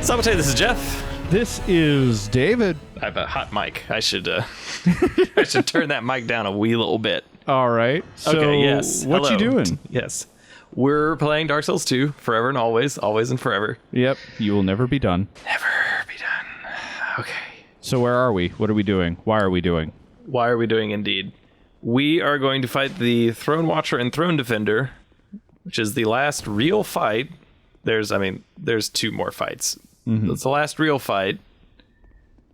Sabotage, this is Jeff. This is David. I have a hot mic. I should turn that mic down a wee little bit. All right. So okay, yes. What you doing? Yes. We're playing Dark Souls 2, forever and always and forever. Yep. You will never be done. Never be done. Okay. So where are we? What are we doing? Why are we doing? Why are we doing indeed? We are going to fight the Throne Watcher and Throne Defender, which is the last real fight. There's two more fights. Mm-hmm. It's the last real fight.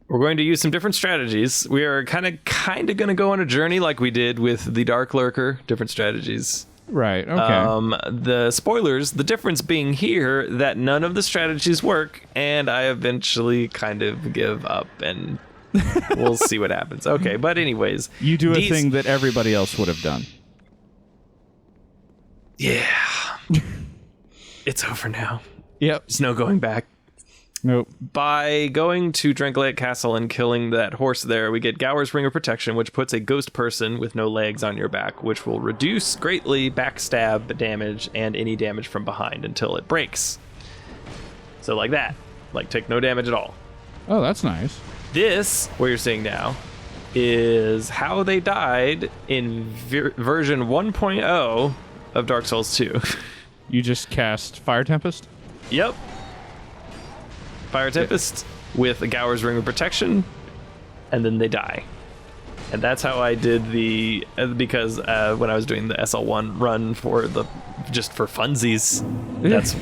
We're going to use some different strategies. We are kind of going to go on a journey like we did with the Dark Lurker. Different strategies. Right. Okay. The spoilers, the difference being here that none of the strategies work, and I eventually kind of give up, and we'll see what happens. Okay, but anyways, you do a thing that everybody else would have done. Yeah. It's over now. Yep. There's no going back. Nope. By going to Dranklake Castle and killing that horse there, we get Gower's Ring of Protection, which puts a ghost person with no legs on your back, which will reduce greatly backstab damage and any damage from behind until it breaks. So like that. Like, take no damage at all. Oh, that's nice. This, what you're seeing now, is how they died in version 1.0 of Dark Souls 2. You just cast Fire Tempest? Yep. Fire Tempest with a Gower's Ring of Protection, and then they die. And that's how I did because when I was doing the SL1 run just for funsies,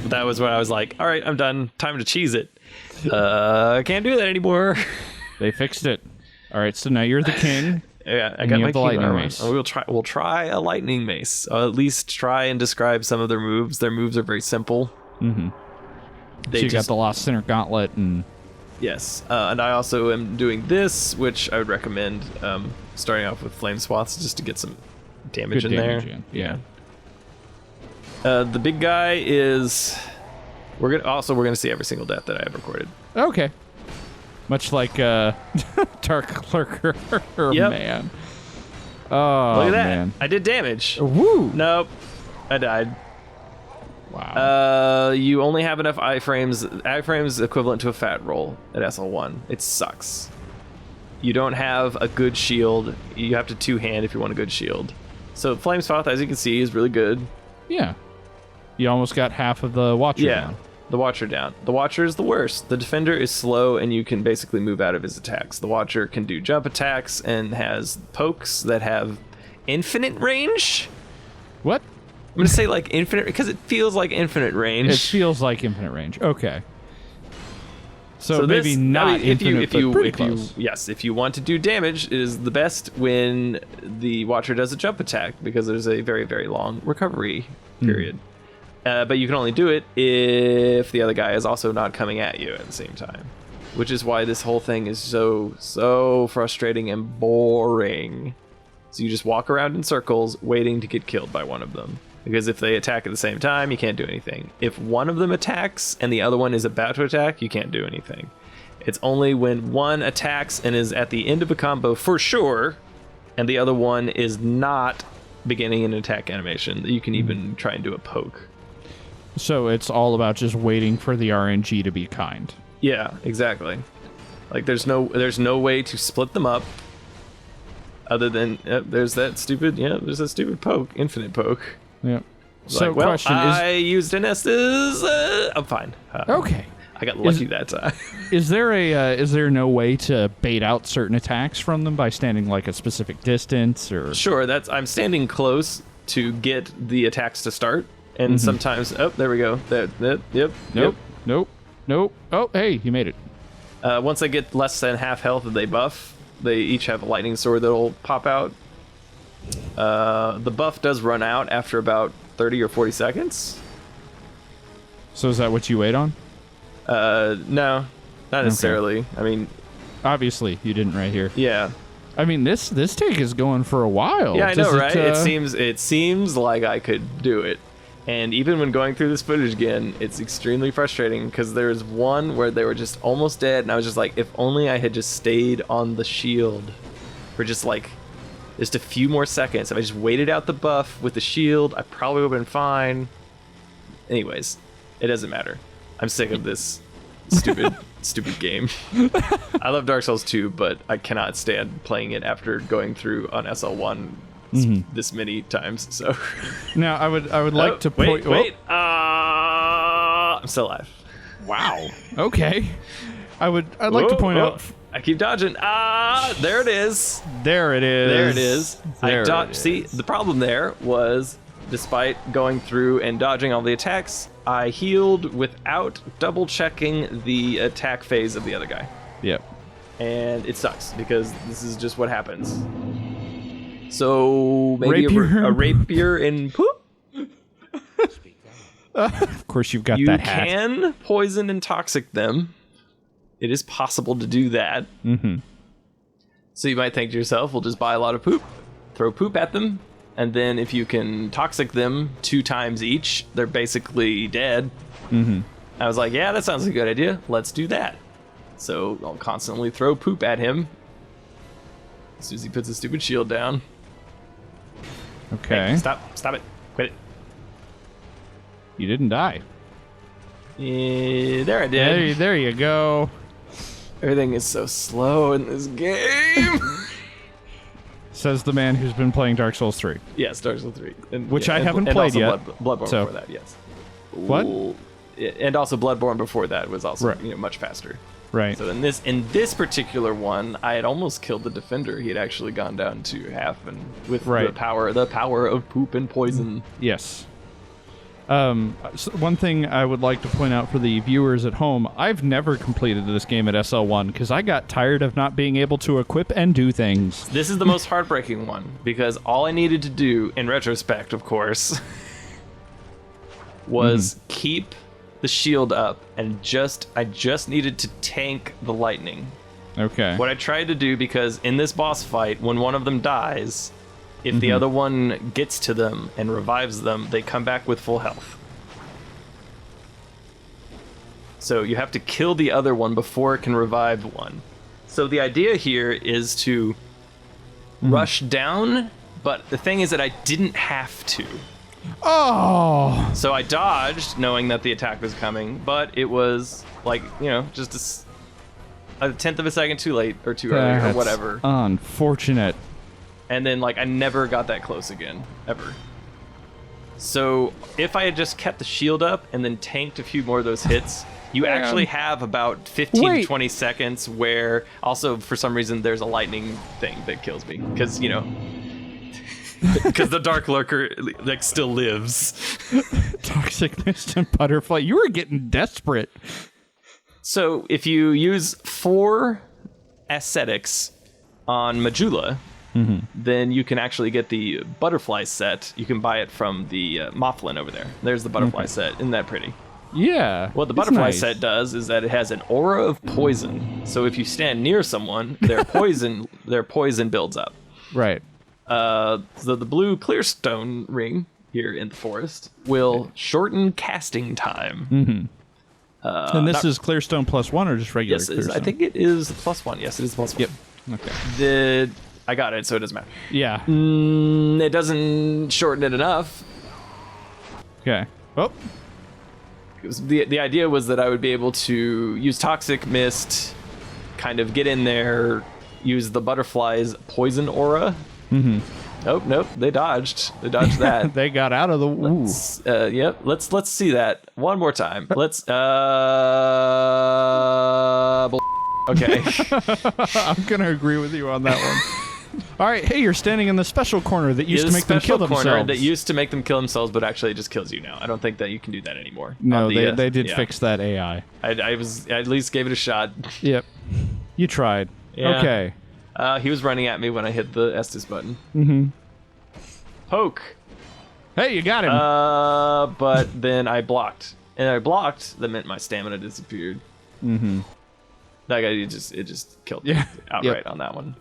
that was when I was like, all right, I'm done. Time to cheese it. I can't do that anymore. They fixed it. All right, so now you're the king. Yeah, I got my the lightning mace. We'll try a lightning mace. I'll at least try and describe some of their moves. Their moves are very simple. Mm-hmm. So you got the Lost Sinner Gauntlet and... Yes, and I also am doing this, which I would recommend starting off with Flame Swaths just to get some damage in there. Yeah. The big guy is... We're gonna see every single death that I have recorded. Okay. Much like Dark Lurker. Yep. Man. Oh, look at that. Man. I did damage. Woo! Nope. I died. Wow. You only have enough iframes. Iframes equivalent to a fat roll at SL1. It sucks. You don't have a good shield. You have to two-hand if you want a good shield. So Flame Swath, as you can see, is really good. Yeah. You almost got half of the Watcher down. The Watcher down. The Watcher is the worst. The Defender is slow, and you can basically move out of his attacks. The Watcher can do jump attacks and has pokes that have infinite range. What? I'm going to say like infinite because it feels like infinite range. It feels like infinite range. Okay. So maybe not infinite, but pretty close. Yes, if you want to do damage, it is the best when the Watcher does a jump attack because there's a very, very long recovery period. But you can only do it if the other guy is also not coming at you at the same time, which is why this whole thing is so frustrating and boring. So you just walk around in circles waiting to get killed by one of them. Because if they attack at the same time, you can't do anything. If one of them attacks and the other one is about to attack, you can't do anything. It's only when one attacks and is at the end of a combo for sure, and the other one is not beginning an attack animation, that you can even try and do a poke. So it's all about just waiting for the RNG to be kind. Yeah, exactly. Like there's no way to split them up other than there's that stupid poke, infinite poke. Yeah. So question is, I used an Estes. I'm fine. Okay. I got lucky that time. Is there no way to bait out certain attacks from them by standing like a specific distance or? Sure. I'm standing close to get the attacks to start, and sometimes there we go. Nope. Oh, hey, you made it. Once they get less than half health, they buff. They each have a lightning sword that'll pop out. The buff does run out after about 30 or 40 seconds. So is that what you wait on? No, not necessarily. Okay. I mean, obviously you didn't right here. Yeah. I mean, this take is going for a while. Yeah, I know, right? It seems like I could do it. And even when going through this footage again, it's extremely frustrating because there's one where they were just almost dead, and I was just like, if only I had just stayed on the shield for just a few more seconds. If I just waited out the buff with the shield, I probably would have been fine. Anyways, it doesn't matter. I'm sick of this. stupid game. I love Dark Souls 2, but I cannot stand playing it after going through on SL1 this many times. So now I would like to point. Wait. I'm still alive. Wow. Okay. I'd like to point out. I keep dodging. There it is. There it is. See, the problem there was, despite going through and dodging all the attacks, I healed without double checking the attack phase of the other guy. Yep. And it sucks because this is just what happens. So maybe a rapier and poop. Of course, you've got You that hat. can poison and toxic them. It is possible to do that. Mm-hmm. So you might think to yourself, we'll just buy a lot of poop, throw poop at them, and then if you can toxic them 2 times each, they're basically dead. Mm-hmm. I was like, yeah, that sounds like a good idea. Let's do that. So I'll constantly throw poop at him as soon as he puts his stupid shield down. Okay. Hey, stop it. Quit it. You didn't die. Yeah, there I did. There you go. Everything is so slow in this game. Says the man who's been playing Dark Souls 3. Yes, Dark Souls 3. Which I haven't played yet. Bloodborne so. before that, yes. What? And also Bloodborne before that was also right. Much faster. Right. So in this particular one, I had almost killed the defender. He had actually gone down to half, and with the power of poop and poison. Yes. So one thing I would like to point out for the viewers at home, I've never completed this game at SL1 because I got tired of not being able to equip and do things. This is the most heartbreaking one because all I needed to do, in retrospect, of course, was keep the shield up and I just needed to tank the lightning. Okay. What I tried to do, because in this boss fight, when one of them dies, if the other one gets to them and revives them, they come back with full health. So you have to kill the other one before it can revive one. So the idea here is to rush down, but the thing is that I didn't have to. Oh! So I dodged, knowing that the attack was coming, but it was like, just a tenth of a second too late or too early or whatever. Unfortunate. And then, I never got that close again, ever. So, if I had just kept the shield up and then tanked a few more of those hits, you actually have about 15 to 20 seconds where, also, for some reason, there's a lightning thing that kills me. Because, because the Dark Lurker, still lives. Toxic Mist and Butterfly. You were getting desperate. So, if you use 4 ascetics on Majula, then you can actually get the butterfly set. You can buy it from the Mothlan over there. There's the butterfly set. Isn't that pretty? Yeah. What the butterfly set does is that it has an aura of poison. So if you stand near someone, their poison builds up. Right. So the blue clearstone ring here in the forest will shorten casting time. And this is Clearstone +1 or just regular Clearstone? I think it is +1. Yes, it is +1. Yep. Okay. I got it, so it doesn't matter. Yeah. It doesn't shorten it enough. Okay. Oh. The idea was that I would be able to use Toxic Mist, kind of get in there, use the butterfly's poison aura. Oh, nope, they dodged. They dodged that. They got out of the... Yep, let's see that one more time. Let's... Okay. I'm going to agree with you on that one. All right, hey, you're standing in the special corner that used to make them kill themselves. Corner that used to make them kill themselves, but actually it just kills you now. I don't think that you can do that anymore. No, they did fix that AI. I at least gave it a shot. Yep. You tried. Yeah. Okay. He was running at me when I hit the Estus button. Poke. Hey, you got him. But then I blocked. And I blocked, that meant my stamina disappeared. That guy, it just killed me outright on that one.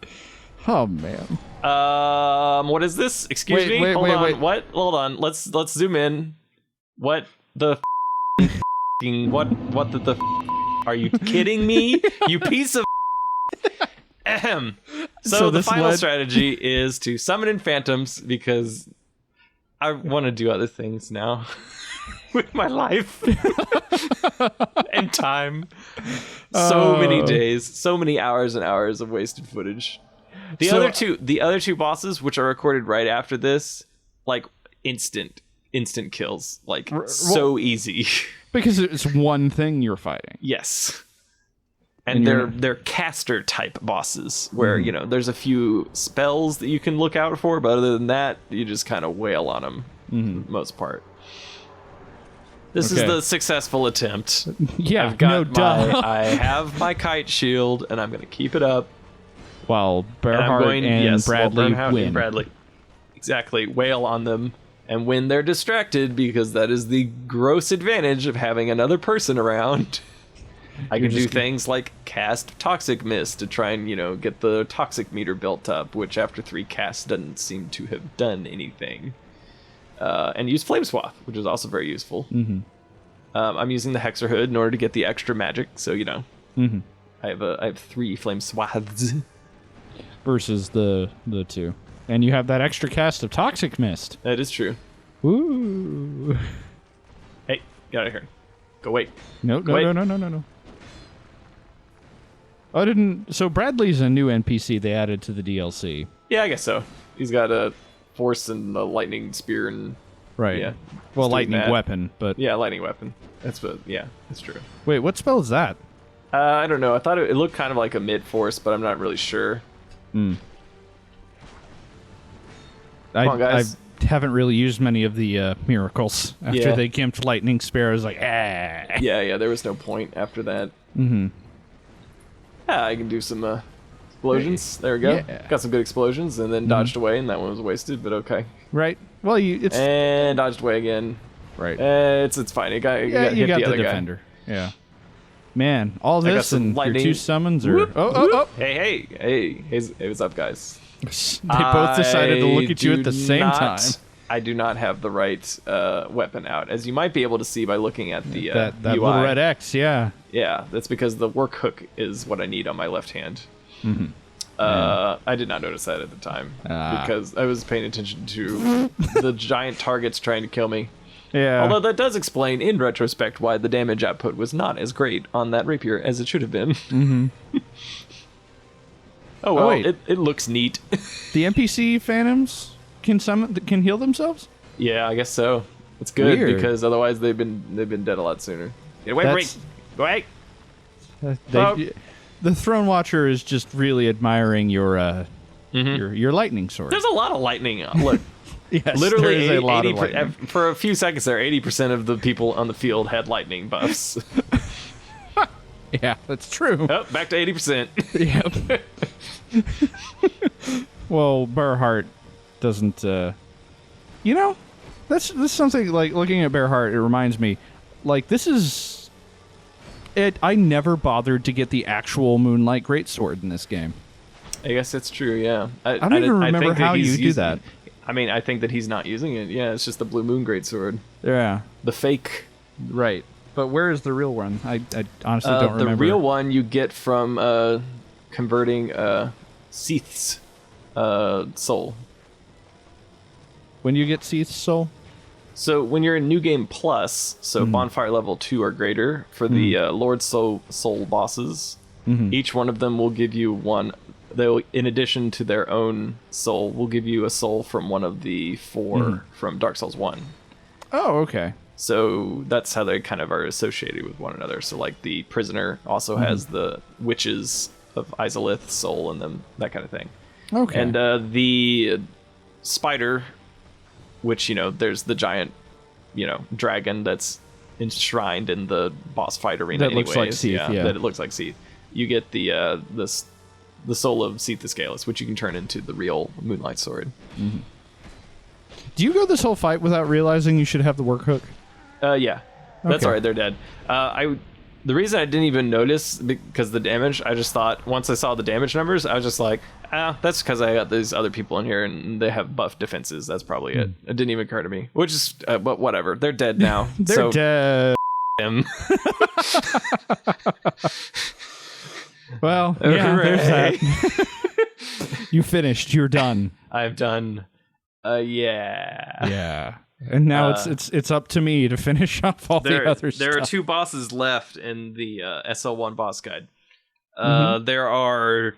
Oh man. What is this? Excuse me. Hold on. What? Hold on. Let's zoom in. What the? What the? Are you kidding me? You piece of. Ahem. So the final strategy is to summon in phantoms because I want to do other things now. with my life and time. So many days, so many hours and hours of wasted footage. The other two bosses, which are recorded right after this, like instant kills, like so easy. Because it's one thing you're fighting. Yes. And they're caster type bosses where, there's a few spells that you can look out for, but other than that, you just kind of wail on them for the most part. This is the successful attempt. Yeah, I have my kite shield, and I'm going to keep it up. While Bearheart and Bradley win. Bradley. Exactly. Wail on them. And when they're distracted, because that is the gross advantage of having another person around, I can do things like cast Toxic Mist to try and, get the toxic meter built up, which after 3 casts doesn't seem to have done anything. And use Flame Swath, which is also very useful. Mm-hmm. I'm using the Hexer Hood in order to get the extra magic, so, Mm-hmm. I have 3 Flame Swaths. Versus the 2. And you have that extra cast of Toxic Mist. That is true. Ooh. Hey, get out of here. Go wait. No. Oh, I didn't. So Bradley's a new NPC they added to the DLC. Yeah, I guess so. He's got a force and a lightning spear and... Right. Yeah. Well, lightning weapon, but... Yeah, lightning weapon. That's true. Wait, what spell is that? I don't know. I thought it looked kind of like a mid-force, but I'm not really sure. Come on, guys. I haven't really used many of the miracles. After they gimped Lightning Spear, I was like, ah. Yeah, there was no point after that. Mm-hmm. Yeah, I can do some explosions. There we go. Yeah. Got some good explosions, and then dodged away, and that one was wasted, but okay. Right. Well, And dodged away again. Right. It's fine. You got hit the other defender. Guy. Yeah. Man, all this and your 2 summons are... Oh. Hey, what's up, guys? They both decided to look at you at the same time. I do not have the right weapon out, as you might be able to see by looking at the that UI. little red X, yeah. Yeah, that's because the work hook is what I need on my left hand. Mm-hmm. I did not notice that at the time because I was paying attention to the giant targets trying to kill me. Yeah. Although that does explain, in retrospect, why the damage output was not as great on that rapier as it should have been. Mm-hmm. Oh well, it looks neat. The NPC phantoms can heal themselves? Yeah, I guess so. It's good Weird. because otherwise they've been dead a lot sooner. Get away from me! Go away! The Throne Watcher is just really admiring your lightning sword. There's a lot of lightning. Look, yes, literally there is a lot of 80%, lightning. for a few seconds there, 80% of the people on the field had lightning buffs. Yeah, that's true. Oh, back to 80%. Yep. Well, Bearheart doesn't. That's something like looking at Bearheart. It reminds me, like this is. I never bothered to get the actual Moonlight Greatsword in this game. I guess it's true. Yeah, I don't even remember how you do that. I mean, I think that he's not using it. Yeah, it's just the Blue Moon Greatsword. Yeah, the fake. Right. But where is the real one? I honestly don't remember. The real one you get from converting Seath's soul. When you get Seath's soul? So when you're in New Game Plus, so Bonfire level 2 or greater, for the Lord Soul bosses, each one of them will give you one. They'll, in addition to their own soul, will give you a soul from one of the 4 from Dark Souls 1. Oh, okay. So that's how they kind of are associated with one another. So like the prisoner also has the witches of Izalith's soul in them, that kind of thing. Okay. And the spider, which, there's the giant, dragon that's enshrined in the boss fight arena. That looks like Seath, yeah. That it looks like Seath. You get the soul of Seath the Scaleless, which you can turn into the real Moonlight Sword. Mm-hmm. Do you go this whole fight without realizing you should have the work hook? Yeah. That's Okay. all right. They're dead. The reason I didn't even notice, because the damage, I just thought, once I saw the damage numbers, I was just like, that's because I got these other people in here and they have buff defenses. That's probably it. It didn't even occur to me. Which is, but whatever. They're dead now. They're dead. Him. Well, yeah, there's that. You finished. You're done. I've done. Yeah. Yeah. And now it's up to me to finish off all the other stuff. There are 2 bosses left in the SL1 boss guide. There are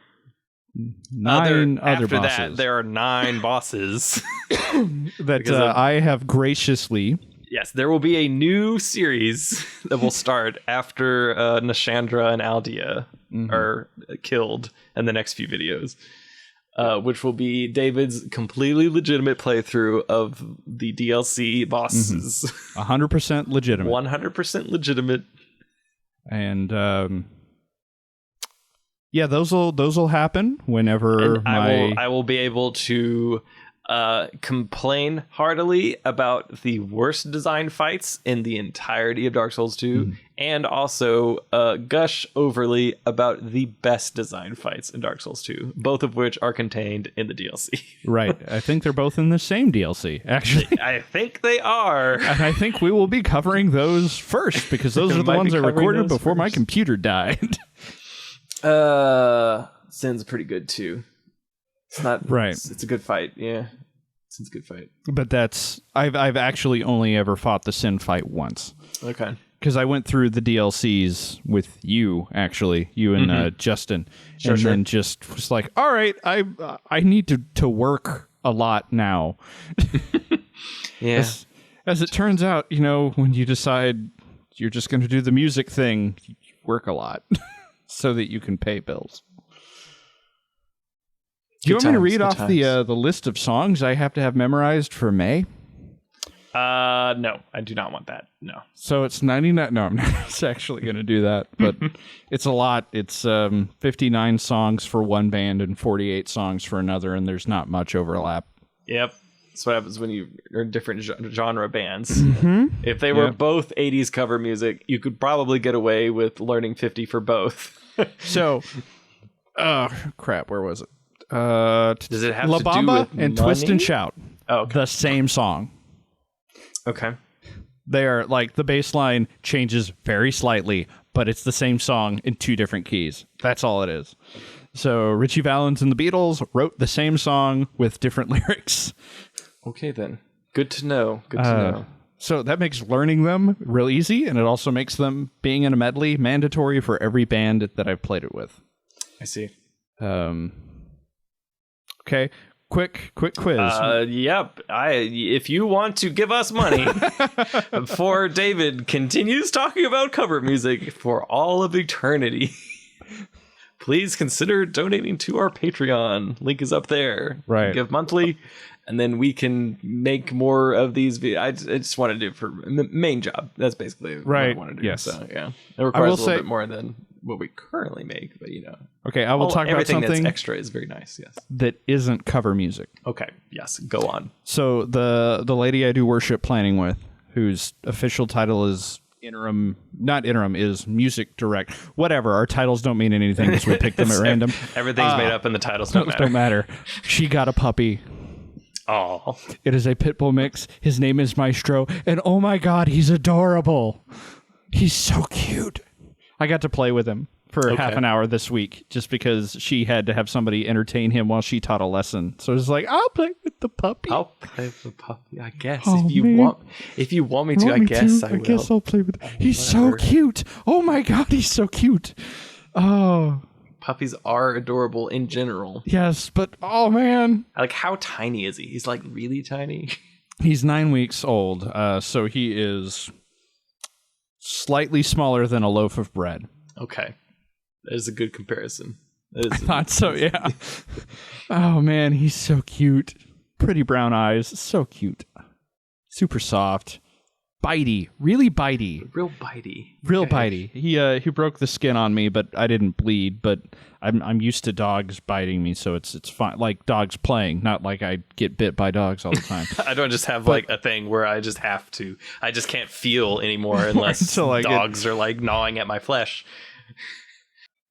9 other after bosses. that, there are 9 bosses that I have graciously. Yes, there will be a new series that will start after Nashandra and Aldea are killed in the next few videos, which will be David's completely legitimate playthrough of the DLC bosses. 100% legitimate. 100% legitimate. And yeah, those will happen whenever and I will be able to complain heartily about the worst design fights in the entirety of Dark Souls 2, and also gush overly about the best design fights in Dark Souls 2, both of which are contained in the DLC. Right. I think they're both in the same DLC, actually. I think they are. And I think we will be covering those first, because those are the ones I recorded before my computer died. Sin's pretty good, too. It's not right. It's a good fight, yeah. It's a good fight. But I've actually only ever fought the Sin fight once. Okay. Because I went through the DLCs with you, actually, you and Justin, then just was like, all right, I need to work a lot now. Yeah. As it turns out, when you decide you're just going to do the music thing, you work a lot so that you can pay bills. Do you want me to read off the list of songs I have to have memorized for May? No, I do not want that. No. So it's 99. No, I'm not actually going to do that, but it's a lot. It's 59 songs for one band and 48 songs for another, and there's not much overlap. Yep. That's what happens when you are in different genre bands. If they were both 80s cover music, you could probably get away with learning 50 for both. So, crap, where was it? Does it have La to Bamba do with and money? Twist and Shout? Oh, okay. The same song. Okay. They are like the bass line changes very slightly, but it's the same song in 2 different keys. That's all it is. So Richie Valens and the Beatles wrote the same song with different lyrics. Okay, then. Good to know. Good to know. So that makes learning them real easy, and it also makes them being in a medley mandatory for every band that I've played it with. I see. Okay, quick quiz. Yep. If you want to give us money before David continues talking about cover music for all of eternity, please consider donating to our Patreon. Link is up there. Right. Give monthly, and then we can make more of these. I just want to do it for main job. That's basically what I want to do. Yes. So yeah, it requires a little bit more than what we currently make, but Okay, I will talk about something that's extra is very nice. Yes. That isn't cover music. Okay. Yes. Go on. So the lady I do worship planning with, whose official title is is music direct. Whatever. Our titles don't mean anything because we pick them at random. Everything's made up and the titles don't matter. She got a puppy. Oh. It is a pit bull mix. His name is Maestro, and oh my god, he's adorable. He's so cute. I got to play with him for half an hour this week just because she had to have somebody entertain him while she taught a lesson. So it was like, I'll play with the puppy. I'll play with the puppy, I guess. Oh, if you want me to, I guess I will. I guess I'll play with He's so cute. Oh my god, he's so cute. Oh. Puppies are adorable in general. Yes, but oh man. Like, how tiny is he? He's like really tiny. He's 9 weeks old, so he is slightly smaller than a loaf of bread. Okay. That is a good comparison. I thought so, yeah. Oh, man, he's so cute. Pretty brown eyes. So cute. Super soft. Bitey. Really bitey. Real bitey. Real bitey. He broke the skin on me, but I didn't bleed. But I'm used to dogs biting me, so it's fine. Like dogs playing, not like I get bit by dogs all the time. I don't just have like a thing where I just have to. I just can't feel anymore unless dogs are like gnawing at my flesh.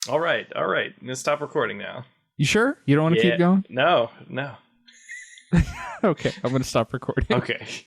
All right. I'm gonna stop recording now. You sure? You don't want to keep going? No. Okay, I'm gonna stop recording. Okay.